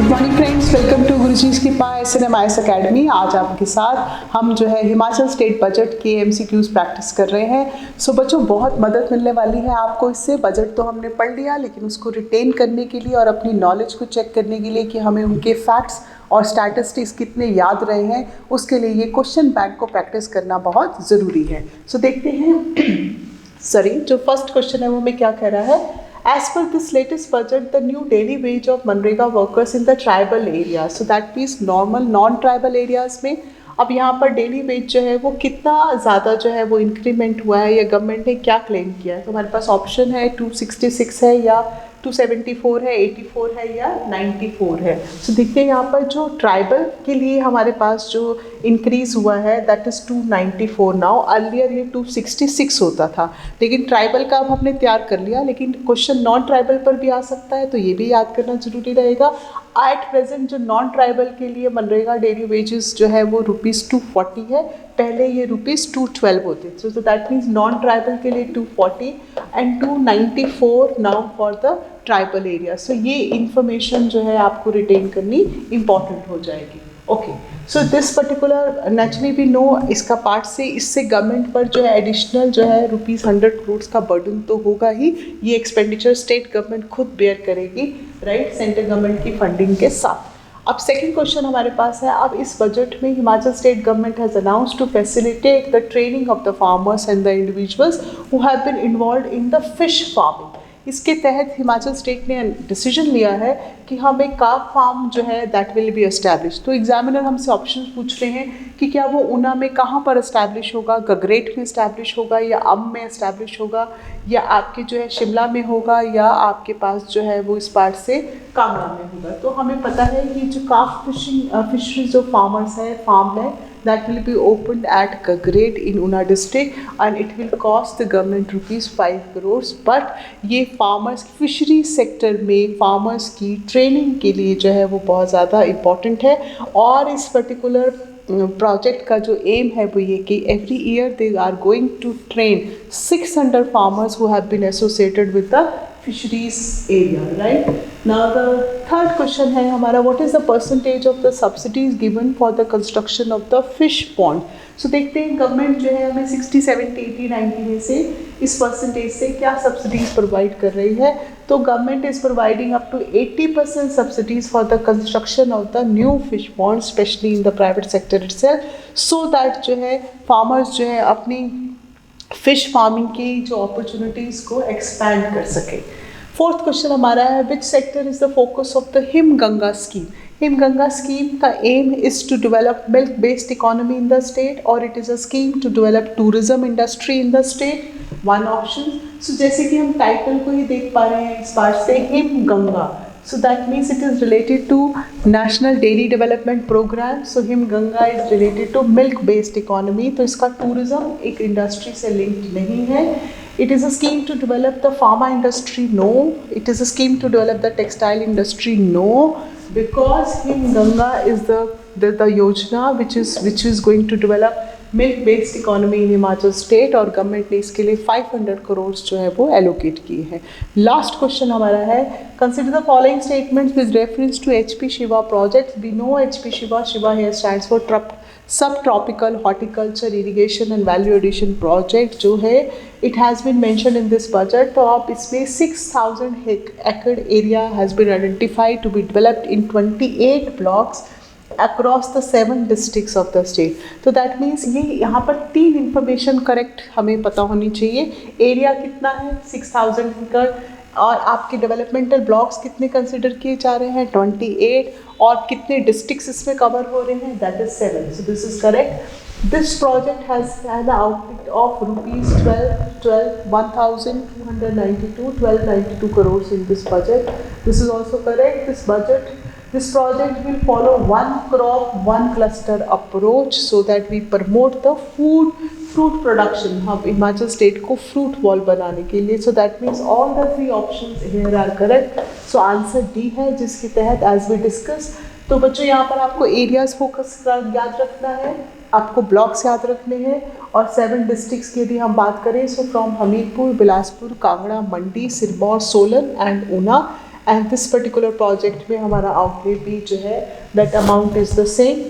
Morning friends, welcome to Guruji's Kripa SNMIS academy. आज आपके साथ हम जो है हिमाचल स्टेट बजट के MCQs प्रैक्टिस कर रहे हैं। सो बच्चों, बहुत मदद मिलने वाली है आपको इससे। बजट तो हमने पढ़ लिया, लेकिन उसको रिटेन करने के लिए और अपनी नॉलेज को चेक करने के लिए कि हमें उनके फैक्ट्स और स्टैटिस्टिक्स कितने याद रहे हैं, उसके लिए ये क्वेश्चन बैंक को प्रैक्टिस करना बहुत ज़रूरी है। सो देखते हैं जो फर्स्ट क्वेश्चन है वो हमें क्या कह रहा है। As per this latest budget, the new daily wage of MNREGA workers in the tribal area, so that means normal non-tribal areas में अब यहाँ पर डेली वेज जो है वो कितना ज़्यादा जो है वो इंक्रीमेंट हुआ है या गवर्नमेंट ने क्या क्लेम किया है। तो हमारे पास ऑप्शन है 266 है या 274 है, 84 है या 94 है। सो देखते हैं यहाँ पर जो ट्राइबल के लिए हमारे पास जो इंक्रीज़ हुआ है दैट इज़ 294 नाउ। अर्लियर ये 266 होता था, लेकिन ट्राइबल का अब हमने तैयार कर लिया, लेकिन क्वेश्चन नॉन ट्राइबल पर भी आ सकता है, तो ये भी याद करना जरूरी रहेगा। एट प्रेजेंट जो नॉन ट्राइबल के लिए मनरेगा डेली वेजेस जो है वो ₹240 है, पहले ये ₹212 होते थे। So that means non tribal के लिए 240 and 294 now for the tribal area. So ये इंफॉर्मेशन जो है आपको रिटेन करनी इम्पॉर्टेंट हो जाएगी। Okay, so this particular naturally we know इसका पार्ट से इससे गवर्नमेंट पर जो है एडिशनल जो है ₹100 करोड़ का बर्डन तो होगा ही। ये एक्सपेंडिचर स्टेट गवर्नमेंट खुद बेयर करेगी, राइट, सेंट्रल गवर्नमेंट की फंडिंग के साथ। अब सेकंड क्वेश्चन हमारे पास है, अब इस बजट में Himachal state government has announced to facilitate the training of the farmers and the individuals who have been involved in the fish farming. इसके तहत हिमाचल स्टेट ने डिसीजन लिया है कि हम एक कार्प फार्म जो है दैट विल बी एस्टैब्लिश। तो एग्जामिनर हमसे ऑप्शन पूछ रहे हैं कि क्या वो ऊना में कहाँ पर एस्टैब्लिश होगा, गगरेट में एस्टैब्लिश होगा या अम्ब में एस्टैब्लिश होगा या आपके जो है शिमला में होगा या आपके पास जो है वो इस पार्ट से कांगड़ा में होगा। तो हमें पता है कि जो कार्प फिशरीज जो फार्मर्स है farmland that will be opened at Gagret in Una district and it will cost the government ₹5 crores। but ये फार्मर्स फिशरी सेक्टर में फार्मर्स की ट्रेनिंग के लिए जो है वो बहुत ज़्यादा इम्पॉर्टेंट है। और इस पर्टिकुलर प्रोजेक्ट का जो एम है वो ये कि every year they are going to train 600 farmers who have been associated with the fisheries area, right? Now the third question है हमारा, what is the percentage of the subsidies given for the construction of the fish pond? So देखते हैं government जो है हमें 60, 70, 80, 90 में से इस परसेंटेज से क्या सब्सिडीज प्रोवाइड कर रही है। तो government is providing up to 80% subsidies for the construction of the new fish pond, specially in the private sector itself, so that जो है फार्मर्स जो है अपनी फिश फार्मिंग की जो अपॉर्चुनिटीज़ को एक्सपैंड कर सके। फोर्थ क्वेश्चन हमारा है, which sector is the focus of the Himganga scheme. Himganga scheme का aim is to develop milk based economy in the state और it is a scheme to develop tourism industry in the state. One option. So जैसे कि हम title को ही देख पा रहे हैं इस पार्ट से, हिमगंगा, so that means it is related to national dairy development program। so हिमगंगा is related to milk based economy, तो इसका tourism एक industry से linked नहीं है। it is a scheme to develop the pharma industry, no। it is a scheme to develop the textile industry, no, because हिमगंगा is the योजना which is going to develop milk based economy in Himachal state और government ने इसके लिए 500 करोड़ जो है वो allocate किए हैं। लास्ट क्वेश्चन हमारा है, consider the following statements with reference to HP Shiva project. We know HP Shiva here stands for sub tropical horticulture irrigation and value addition project जो है it has been mentioned in this budget. तो आप इसमें 6000 एकड़ area has been identified to be developed in 28 blocks across the 7 districts of the state। तो that means ये यहाँ पर 3 इंफॉर्मेशन करेक्ट हमें पता होनी चाहिए। एरिया कितना है 6000 एकड़ और आपके डेवलपमेंटल ब्लॉक्स कितने कंसिडर किए जा रहे हैं 28 और कितने डिस्ट्रिक्ट्स इसमें कवर हो रहे हैं that is 7। So this is correct. This project has had output of ₹1292 crores in this budget। this is also correct। This project will follow one crop, one cluster approach so that we promote the fruit production। हम Himachal state को fruit ball बनाने के लिए, so that means all the 3 options here are correct। so answer D है, जिसके तहत as we discuss। तो बच्चों यहाँ पर आपको एरियाज फोकस याद रखना है, आपको ब्लॉक्स याद रखने हैं और 7 डिस्ट्रिक्ट्स की यदि हम बात करें so from Hamirpur, Bilaspur, Kangra, Mandi, Sirmaur, Solan and Una and this particular project में हमारा आउटले भी जो है that amount is the same.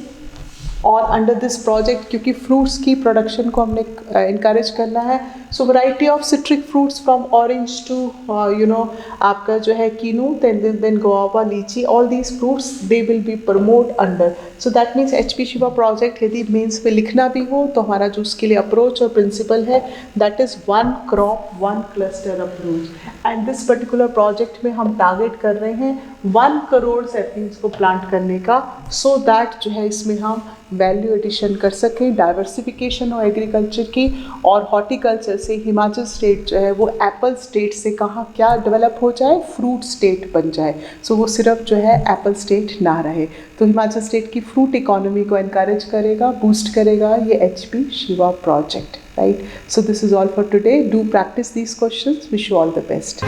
और अंडर दिस प्रोजेक्ट क्योंकि फ्रूट्स की प्रोडक्शन को हमने इनकरेज करना है, so variety of citric fruits from orange to आपका जो है kinnow, then guava, litchi, all these fruits they will be promote under. So that means HP Shiva project यदि मेंस में लिखना भी हो तो हमारा जो उसके लिए अप्रोच और प्रिंसिपल है that is 1 crop 1 cluster approach. And this particular project में हम टारगेट कर रहे हैं 1 करोड़ सैपलिंग्स को प्लांट करने का, सो दैट जो है इसमें हम वैल्यू एडिशन कर सकें, डाइवर्सिफिकेशन हो एग्रीकल्चर की, और हॉर्टिकल्चर से हिमाचल स्टेट जो है वो एप्पल स्टेट से कहाँ क्या डेवलप हो जाए, फ्रूट स्टेट बन जाए। सो वो सिर्फ जो है एप्पल स्टेट ना रहे, तो हिमाचल स्टेट की फ्रूट इकोनॉमी को एनकरेज करेगा, बूस्ट करेगा ये HP Shiva project, right. So this is all for today. Do practice these questions. Wish you all the best.